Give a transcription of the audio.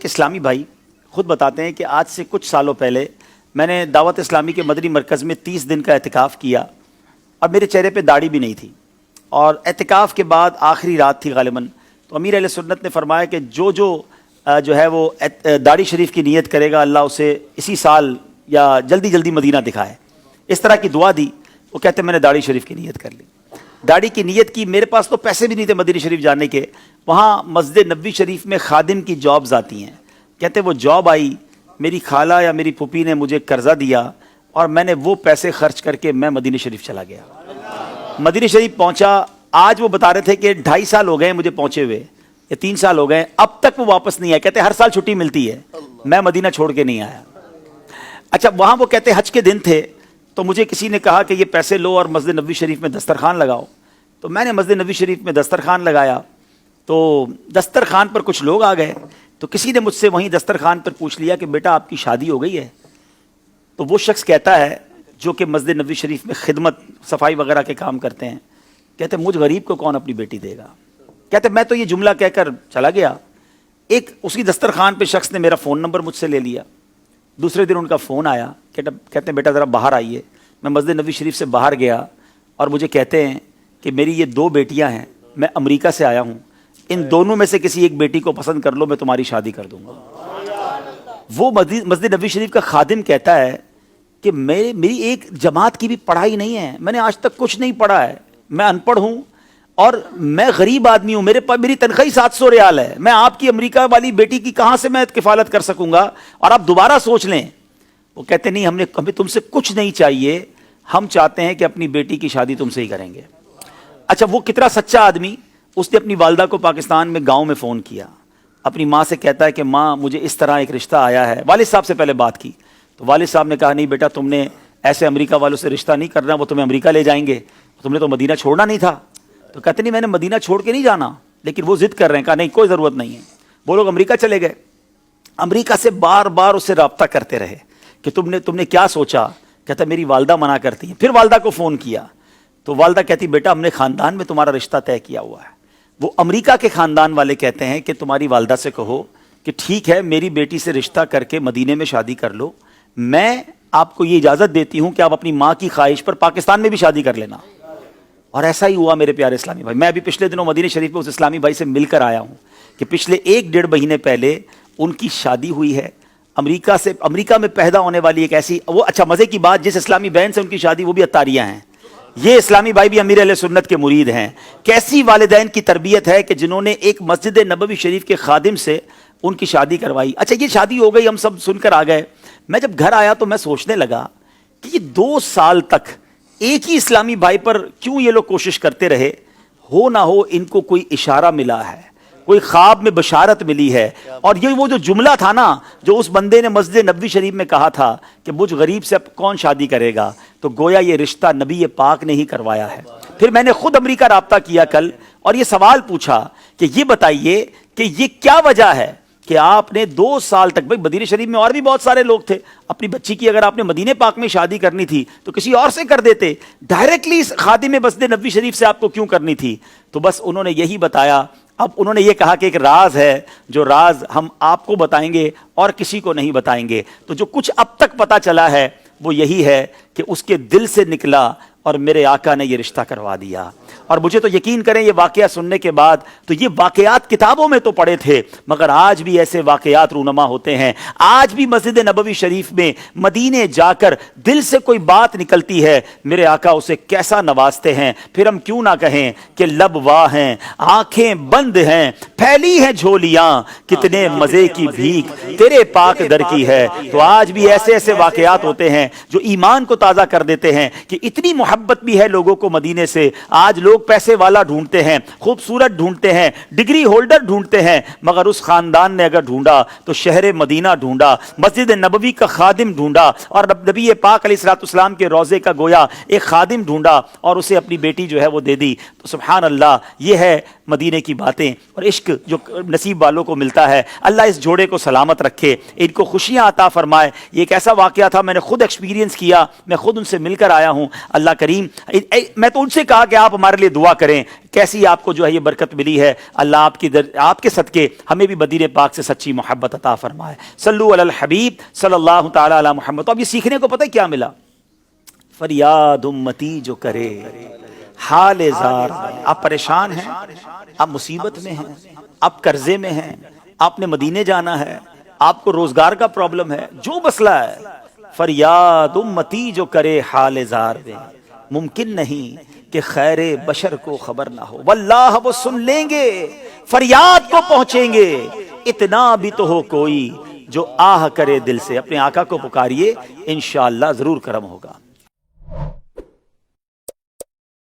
ایک اسلامی بھائی خود بتاتے ہیں کہ آج سے کچھ سالوں پہلے میں نے دعوت اسلامی کے مدنی مرکز میں 30 دن کا اعتکاف کیا اور میرے چہرے پہ داڑھی بھی نہیں تھی، اور اعتکاف کے بعد آخری رات تھی غالباً، تو امیر اہل سنت نے فرمایا کہ جو ہے وہ داڑھی شریف کی نیت کرے گا اللہ اسے اسی سال یا جلدی جلدی مدینہ دکھائے، اس طرح کی دعا دی۔ وہ کہتے ہیں میں نے داڑھی شریف کی نیت کر لی، داڑھی کی نیت کی، میرے پاس تو پیسے بھی نہیں تھے مدینہ شریف جانے کے، وہاں مسجد نبوی شریف میں خادم کی جابز آتی ہیں، کہتے وہ جاب آئی، میری خالہ یا میری پھوپھی نے مجھے قرضہ دیا اور میں نے وہ پیسے خرچ کر کے میں مدینہ شریف چلا گیا۔ مدینہ شریف پہنچا، آج وہ بتا رہے تھے کہ 2.5 سال ہو گئے مجھے پہنچے ہوئے یا 3 سال ہو گئے، اب تک وہ واپس نہیں آئے، کہتے ہر سال چھٹی ملتی ہے، میں مدینہ چھوڑ کے نہیں آیا۔ اچھا وہاں وہ کہتے حج کے دن تھے، تو مجھے کسی نے کہا کہ یہ پیسے لو اور مسجد نبوی شریف میں دسترخوان لگاؤ، تو میں نے مسجد نبوی شریف میں دسترخوان لگایا، تو دسترخوان پر کچھ لوگ آ گئے، تو کسی نے مجھ سے وہیں دسترخوان پر پوچھ لیا کہ بیٹا آپ کی شادی ہو گئی ہے؟ تو وہ شخص کہتا ہے جو کہ مسجد نبوی شریف میں خدمت صفائی وغیرہ کے کام کرتے ہیں، کہتے مجھ غریب کو کون اپنی بیٹی دے گا؟ کہتے میں تو یہ جملہ کہہ کر چلا گیا، ایک اسی دسترخوان پہ شخص نے میرا فون نمبر مجھ سے لے لیا، دوسرے دن ان کا فون آیا، کہتے ہیں بیٹا ذرا باہر آئیے۔ میں مسجد نبوی شریف سے باہر گیا اور مجھے کہتے ہیں کہ میری یہ 2 بیٹیاں ہیں، میں امریکہ سے آیا ہوں، ان دونوں میں سے کسی ایک بیٹی کو پسند کر لو، میں تمہاری شادی کر دوں گا۔ وہ مسجد نبوی شریف کا خادم کہتا ہے کہ میری ایک جماعت کی بھی پڑھائی نہیں ہے، میں نے آج تک کچھ نہیں پڑھا ہے، میں ان پڑھ ہوں اور میں غریب آدمی ہوں، میری تنخواہ 700 ریال ہے، میں آپ کی امریکہ والی بیٹی کی کہاں سے میں کفالت کر سکوں گا؟ اور آپ دوبارہ سوچ لیں۔ وہ کہتے نہیں ہمیں تم سے کچھ نہیں چاہیے، ہم چاہتے ہیں کہ اپنی بیٹی کی شادی تم سے ہی کریں گے۔ اچھا وہ کتنا سچا آدمی، اس نے اپنی والدہ کو پاکستان میں گاؤں میں فون کیا، اپنی ماں سے کہتا ہے کہ ماں مجھے اس طرح ایک رشتہ آیا ہے، والد صاحب سے پہلے بات کی، تو والد صاحب نے کہا نہیں بیٹا تم نے ایسے امریکہ والوں سے رشتہ نہیں کرنا، وہ تمہیں امریکہ لے جائیں گے، تم نے تو مدینہ چھوڑنا نہیں تھا۔ تو کہتے نہیں میں نے مدینہ چھوڑ کے نہیں جانا، لیکن وہ ضد کر رہے ہیں، کہا نہیں کوئی ضرورت نہیں ہے۔ وہ لوگ امریکہ چلے گئے، امریکہ سے بار بار اس سے رابطہ کرتے رہے کہ تم نے کیا سوچا؟ کہتا میری والدہ منع کرتی ہیں، پھر والدہ کو فون کیا تو والدہ کہتی بیٹا ہم نے خاندان میں تمہارا رشتہ طے کیا ہوا ہے۔ وہ امریکہ کے خاندان والے کہتے ہیں کہ تمہاری والدہ سے کہو کہ ٹھیک ہے میری بیٹی سے رشتہ کر کے مدینے میں شادی کر لو، میں آپ کو یہ اجازت دیتی ہوں کہ آپ اپنی ماں کی خواہش پر پاکستان میں بھی شادی کر لینا۔ اور ایسا ہی ہوا میرے پیارے اسلامی بھائی، میں ابھی پچھلے دنوں مدینہ شریف میں اس اسلامی بھائی سے مل کر آیا ہوں کہ پچھلے 1-1.5 مہینے پہلے ان کی شادی ہوئی ہے امریکہ میں پیدا ہونے والی ایک ایسی، وہ اچھا مزے کی بات، جس اسلامی بہن سے ان کی شادی وہ بھی عطاریہ ہیں، یہ اسلامی بھائی بھی امیر اہل سنت کے مرید ہیں۔ کیسی والدین کی تربیت ہے کہ جنہوں نے ایک مسجد نبوی شریف کے خادم سے ان کی شادی کروائی۔ اچھا یہ شادی ہو گئی، ہم سب سن کر آ گئے، میں جب گھر آیا تو میں سوچنے لگا کہ یہ 2 سال تک ایک ہی اسلامی بھائی پر کیوں یہ لوگ کوشش کرتے رہے؟ ہو نہ ہو ان کو کوئی اشارہ ملا ہے، کوئی خواب میں بشارت ملی ہے، اور یہ وہ جو جملہ تھا نا جو اس بندے نے مسجد نبوی شریف میں کہا تھا کہ مجھ غریب سے اب کون شادی کرے گا، تو گویا یہ رشتہ نبی پاک نے ہی کروایا ہے۔ پھر میں نے خود امریکہ رابطہ کیا کل اور یہ سوال پوچھا کہ یہ بتائیے کہ یہ کیا وجہ ہے کہ آپ نے 2 سال تک، بھائی مدینہ شریف میں اور بھی بہت سارے لوگ تھے، اپنی بچی کی اگر آپ نے مدینہ پاک میں شادی کرنی تھی تو کسی اور سے کر دیتے، ڈائریکٹلی خادم مسجد نبوی شریف سے آپ کو کیوں کرنی تھی؟ تو بس انہوں نے یہی بتایا، اب انہوں نے یہ کہا کہ ایک راز ہے، جو راز ہم آپ کو بتائیں گے اور کسی کو نہیں بتائیں گے۔ تو جو کچھ اب تک پتہ چلا ہے وہ یہی ہے کہ اس کے دل سے نکلا اور میرے آقا نے یہ رشتہ کروا دیا۔ اور مجھے تو یقین کریں یہ واقعہ سننے کے بعد، تو یہ واقعات کتابوں میں تو پڑھے تھے مگر آج بھی ایسے واقعات رونما ہوتے ہیں، آج بھی مسجد نبوی شریف میں مدینے جا کر دل سے کوئی بات نکلتی ہے، میرے آقا اسے کیسا نوازتے ہیں۔ پھر ہم کیوں نہ کہیں کہ لب واہ ہیں، آنکھیں بند ہیں، پھیلی ہیں جھولیاں، کتنے مزے کی بھیک تیرے پاک در کی ہے۔ تو آج بھی ایسے ایسے واقعات ہوتے ہیں جو ایمان کو تازہ کر دیتے ہیں کہ اتنی محبت بھی ہے لوگوں کو مدینے سے۔ آج لوگ پیسے والا ڈھونڈتے ہیں، خوبصورت ڈھونڈتے ہیں، ڈگری ہولڈر ڈھونڈتے ہیں، مگر اس خاندان نے اگر ڈھونڈا تو شہر مدینہ ڈھونڈا، مسجد نبوی کا خادم ڈھونڈا، اور نبی پاک علیہ الصلوۃ والسلام کے روضے کا گویا ایک خادم ڈھونڈا اور اسے اپنی بیٹی جو ہے وہ دے دی۔ تو سبحان اللہ، یہ ہے مدینے کی باتیں اور عشق جو نصیب والوں کو ملتا ہے۔ اللہ اس جوڑے کو سلامت رکھے، ان کو خوشیاں عطا فرمائے۔ یہ ایک ایسا واقعہ تھا، میں نے خود ایکسپیرینس کیا، میں خود ان سے مل کر آیا ہوں۔ اللہ کریم کریم میں تو ان سے کہا کہ آپ ہمارے لیے دعا کریں، کیسی آپ کو جو ہے یہ برکت ملی ہے، اللہ آپ کے صدقے ہمیں بھی مدینے پاک سے سچی محبت عطا فرمائے۔ صلو علی الحبیب صلی اللہ تعالی علی محمد۔ تو اب یہ سیکھنے کو پتہ ہے کیا ملا؟ فریاد امتی جو کرے حال زار، آپ پریشان ہیں، آپ مصیبت میں ہیں، آپ قرضے میں ہیں، آپ نے مدینے جانا ہے، آپ کو روزگار کا پرابلم ہے، جو مسئلہ ہے، فریاد امتی جو کرے حال زار میں، ممکن نہیں کہ خیر بشر کو خبر نہ ہو، واللہ وہ سن لیں گے، فریاد کو پہنچیں گے، اتنا بھی تو ہو کوئی جو آہ کرے دل سے۔ اپنے آقا کو پکاریے، انشاءاللہ ضرور کرم ہوگا۔